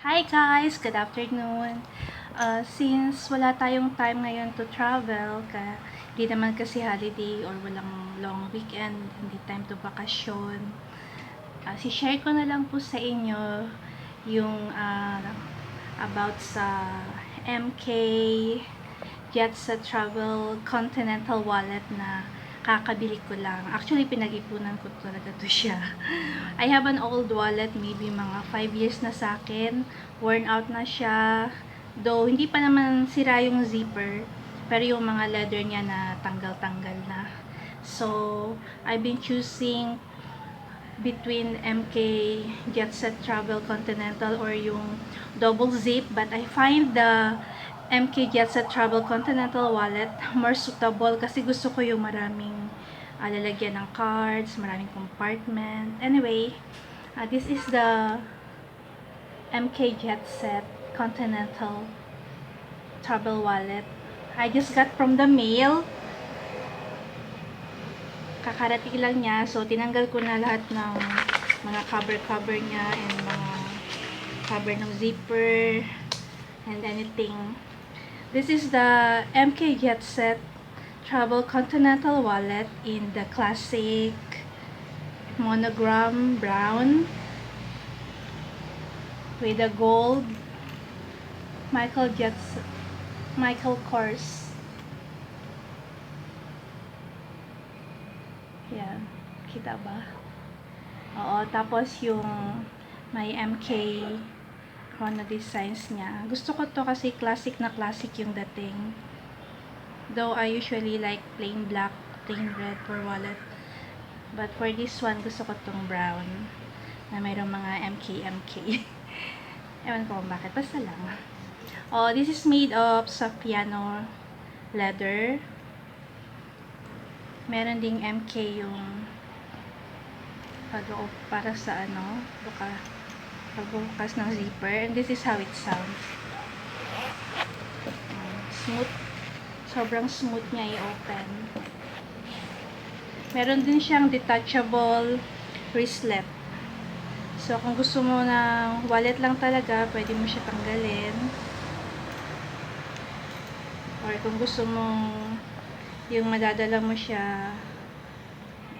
Hi guys! Good afternoon. Since wala tayong time ngayon to travel, hindi naman kasi holiday or walang long weekend, hindi time to bakasyon, si-share ko na lang po sa inyo yung about sa MK Jet sa Travel Continental Wallet na kakabili ko lang. Actually, pinag-ipunan ko talaga to siya. I have an old wallet, maybe mga 5 years na sa akin. Worn out na siya. Though, hindi pa naman sira yung zipper. Pero yung mga leather niya na tanggal-tanggal na. So, I've been choosing between MK Jet Set Travel Continental or yung double zip. But I find the MK Jet Set Travel Continental wallet more suitable kasi gusto ko yung maraming lalagyan ng cards, maraming compartment. Anyway, this is the MK Jet Set Continental Travel Wallet. I just got from the mail. Kakarating lang niya. So, tinanggal ko na lahat ng mga cover niya and mga cover ng zipper and anything. This is the MK Jet Set Travel Continental Wallet in the classic monogram brown with a gold Michael KORS. Yan. Kita ba? Oo. Tapos yung may MK chrono designs niya. Gusto ko to kasi classic na classic yung dating. Though I usually like plain black, plain red for wallet. But for this one, gusto ko tong brown na mayroong mga MK. Ewan ko kung bakit. Basta lang. Oh, this is made of sa piano leather. Meron ding MK yung pag-loob para sa pagbukas ng zipper. And this is how it sounds. Smooth. Sobrang smooth niya i-open. Meron din siyang detachable wristlet. So, kung gusto mo ng wallet lang talaga, pwede mo siya tanggalin. Or kung gusto mo yung madadala mo siya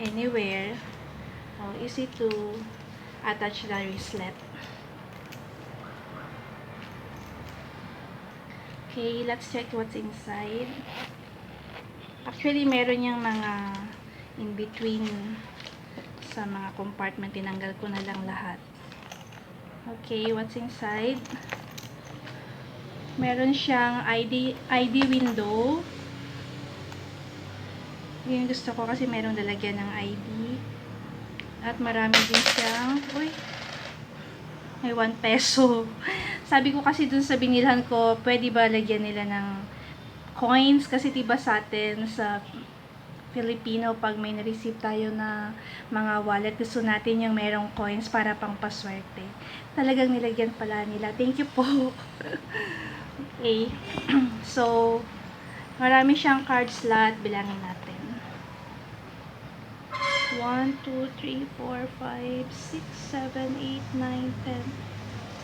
anywhere, easy to attach the wristlet. Okay, let's check what's inside. Actually, meron yung mga in between sa mga compartment. Tinanggal ko na lang lahat. Okay, what's inside? Meron siyang ID window. Yun gusto ko kasi merong lalagyan ng ID. At marami din siyang, may 1 peso. Sabi ko kasi dun sa binilhan ko, pwede ba lagyan nila ng coins? Kasi diba sa atin, sa Filipino, pag may na-receive tayo na mga wallet, gusto natin yung merong coins para pang paswerte. Talagang nilagyan pala nila. Thank you po. Okay. So, marami siyang card slot. Bilangin natin. 1, 2, 3, 4, 5, 6, 7, 8, 9,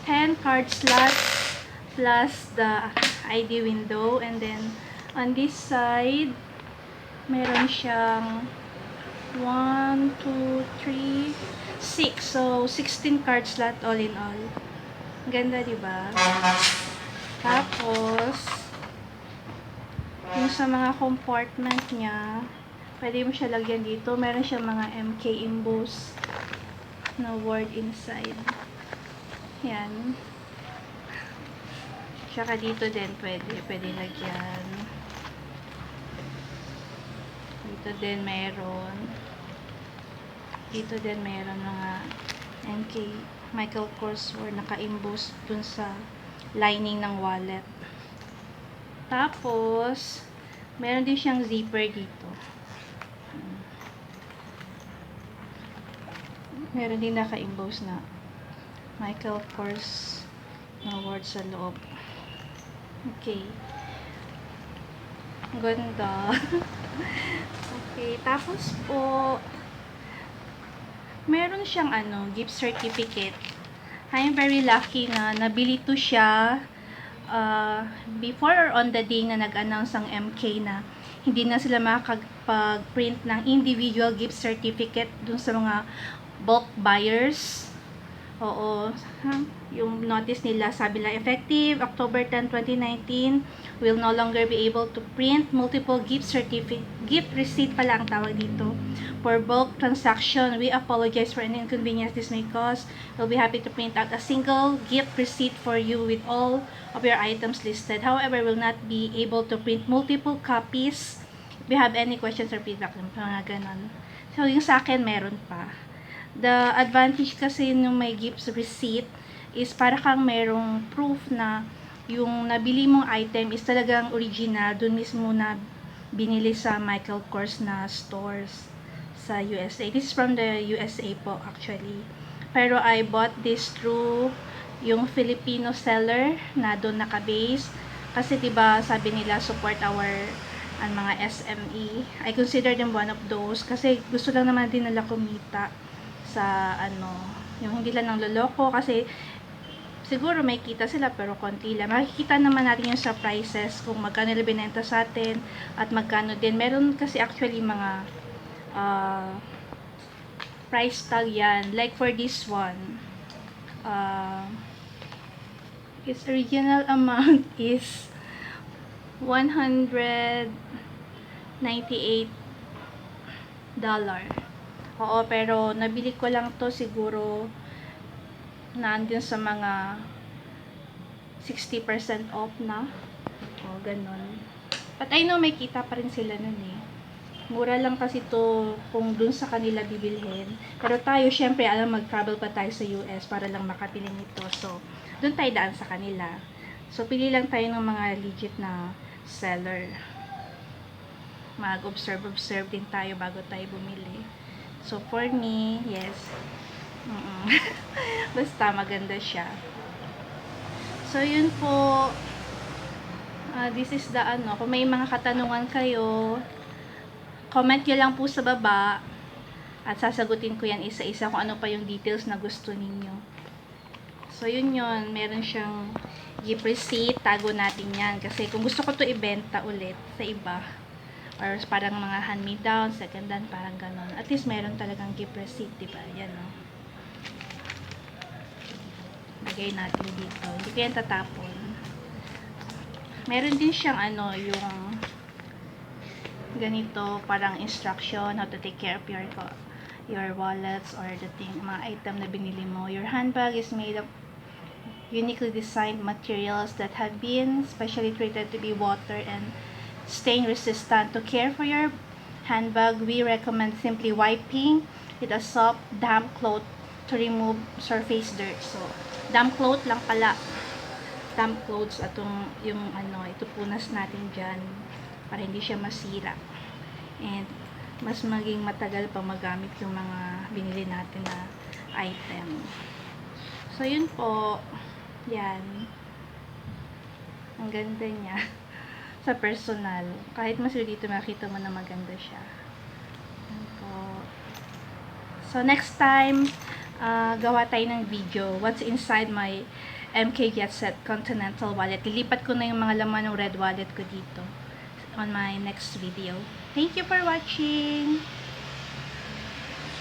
10 card slots plus the ID window. And then on this side meron siyang 1, 2, 3, 6. So 16 card slot all in all. Ganda, diba? Tapos yung sa mga compartment niya, pwede mo siya lagyan dito. Meron siya mga MK emboss na word inside. Yan. Tsaka dito din pwede lagyan. Dito din meron. Dito din meron mga MK Michael Kors word naka-emboss dun sa lining ng wallet. Tapos meron din siyang zipper dito. Meron din naka-emboss na Michael Kors na word sa loob. Okay. Ganda. Okay. Tapos po, meron siyang gift certificate I'm very lucky na nabili to siya before or on the day na nag-announce ang MK na hindi na sila makakapag-print ng individual gift certificate dun sa mga bulk buyers. Oo, yung notice nila, sabi lang, effective October 10, 2019, will no longer be able to print multiple gift receipt pala ang tawag dito. For bulk transaction, we apologize for any inconvenience this may cause. We'll be happy to print out a single gift receipt for you with all of your items listed. However, we'll not be able to print multiple copies. If you have any questions or feedback, mga ganon. So, yung sa akin, meron pa. The advantage kasi nung may gift receipt is para kang merong proof na yung nabili mong item is talagang original, dun mismo na binili sa Michael Kors na stores sa USA. This is from the USA po actually. Pero I bought this through yung Filipino seller na doon naka-base. Kasi diba sabi nila support our ang mga SME. I consider them one of those kasi gusto lang naman din nila kumita sa yung hindi lang ng loloko kasi siguro may kita sila pero konti lang. Makikita naman natin yung sa prices kung magkano nila binenta sa atin at magkano din. Meron kasi actually mga price tag yan. Like for this one, its original amount is $198. Oo, pero nabili ko lang to siguro nandun sa mga 60% off na. O, ganun. But I know may kita pa rin sila nun eh. Mura lang kasi to kung dun sa kanila bibilhin. Pero tayo, syempre, alam mag-travel pa tayo sa US para lang makapili nito. So, dun tayo daan sa kanila. So, pili lang tayo ng mga legit na seller. Mag-observe din tayo bago tayo bumili. So, for me, yes. Basta, maganda siya. So, yun po. This is the kung may mga katanungan kayo, comment nyo lang po sa baba. At sasagutin ko yan isa-isa kung ano pa yung details na gusto ninyo. So, yun. Meron siyang gift receipt. Tago natin yan. Kasi kung gusto ko to ibenta ulit sa iba, or parang mga hand-me-down, second-hand, parang ganon. At least meron talagang gift receipt, diba? Yan, no? Lagay natin dito. Hindi ko yan tatapon. Meron din siyang yung ganito, parang instruction, how to take care of your wallets or the mga item na binili mo. Your handbag is made of uniquely designed materials that have been specially treated to be water and stain resistant. To care for your handbag, we recommend simply wiping with a soft, damp cloth to remove surface dirt. So, damp cloth lang pala. Damp clothes atong yung ito punas natin dyan para hindi siya masira. And mas maging matagal pa magamit yung mga binili natin na item. So, yun po. Yan. Ang ganda niya. Sa personal. Kahit mas dito makita mo na maganda siya. So, next time, gawa tayo ng video. What's inside my MK Jet Set Continental wallet. Lilipat ko na yung mga laman ng red wallet ko dito on my next video. Thank you for watching!